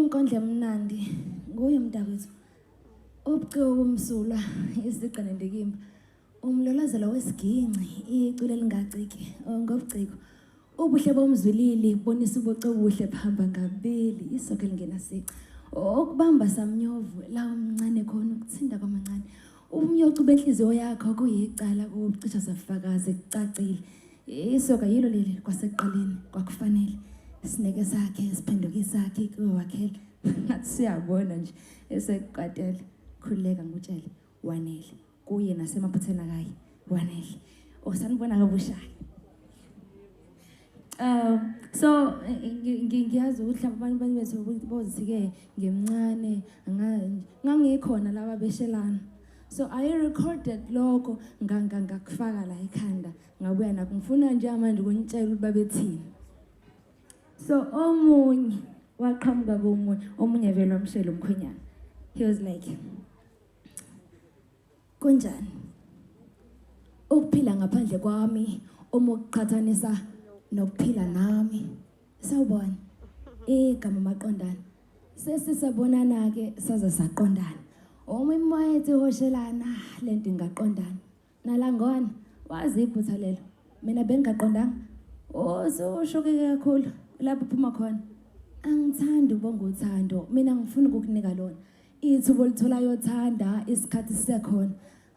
inkondlo emnandi nguye mntakwethu ubuciko kumsula isiqane ndikimba umlolazela wesiginci icule lingaciki ngobuciko ubuhle bomzwilili bonisa ubuciko obuhle phamba ngabili isokhe lingenasici okubamba samnyovu la umncane khona ukuthinda kwamancane umnyocu benhliziyo yakho kuyicala kucisha safakaze kucacile isoka yilo leli kwaseqaleni kwakufanele sineke sakhe siphenduke sakhe kuwakhela ngathi siyabona nje eseqatele khuleka ngutshele wanele kuye nasemaphutheni akayi wanele osanibona kabushaya so ngiyazi ukuthi abantu bethu bozike ngemncane ngangikhona laba beshelana so I recorded lokho ngakufaka la ekhanda ngabuya nakho ngifuna nje manje ukunitshela ukuthi babethini so omunye waqhamuka omunye vele wamshela umkhwenyana he was like kunjani ukuphila ngaphandle kwami uma ukuqhathanisa nokuphila nami sawubona igama maqondana sesisabonana ke saze saqondana omoya ethi hoshelana lento ingaqondana nalangona wazi iphutha lelo mina bengaqondanga ososhoke kakhulu lapho phuma khona angithandi ubonga uthando mina ngifuna ukukunika lona ithubo litholayo thanda isikhathi sisekhona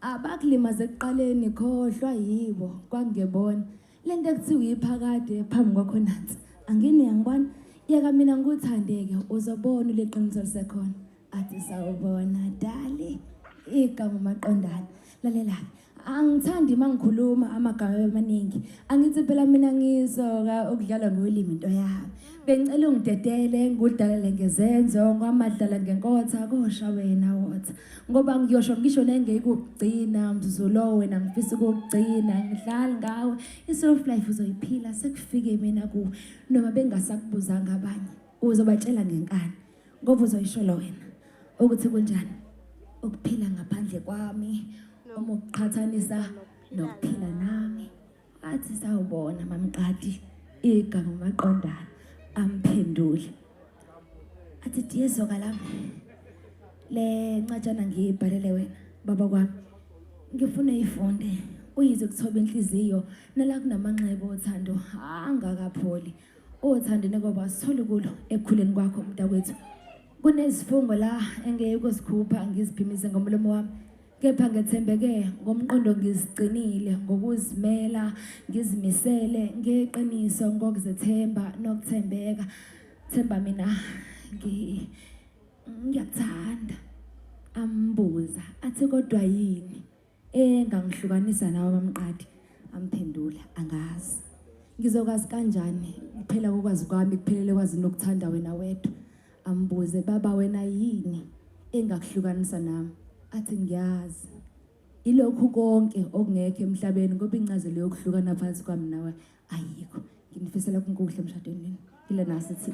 abakulimaze ekuqaleni khohlwa yibo kwangebona lento ekuthiwa iphakade phambi kwakho nansi angini yangibona yeka mina ngikuthandeke uzobona leqiniso lisekhona athi sawubona dali igama maqondana lalela angithandi mangikhuluma amagama amaningi angithi phela mina ngisoka ukudlala ngolimi into yami bengicela ungidedele ngudalele ngezenzo ngamadlala ngenkotha kosha wena wotha ngoba ngiyosho ngisho nengeke ukugcina mzuzulo wena ngifisa ukugcina ngidlala ngawe isoft life uzoyiphila sekufike mina ku noma bengasakubuzanga abanye uzobatshela ngenkani ngoba uzoyishola wena ukuthi kunjani ukuphila ngaphandle kwami uma ukuqhathanisa nokuphila nami athi sawubona mamqadi igama maqondana amphendule athi diyezoka lami le ncatshana ngiyibhalele wena baba kwami ngifuna ifunde uyize ukuthoba inhliziyo nala kunamanxeba othando angakapholi othando nekoba sithole kulo ekukhuleni kwakho mntakwethu kunezifungo la engeke ukuzikhupha ngiziphimise ngomlomo wami kepha ngethembeke ngomqondo ngiziqinile ngokuzimela ngizimisele ngeqiniso ngokuzethemba nokuthembeka themba mina ngiyakuthanda ambuza athi kodwa yini engangihlukanisa nawe bamqadi amphendula angazi ngizokwazi kanjani kuphela kokwazi kwami kuphelele kwazi nokuthanda wena wedwa ambuze baba wena yini engakuhlukanisa nami athi ngiyazi ilokhu konke okungekho emhlabeni ngoba incazelo yokuhlukana phansi kwami nawe ayikho nginifisela konke okuhle emshadweni ile nasithi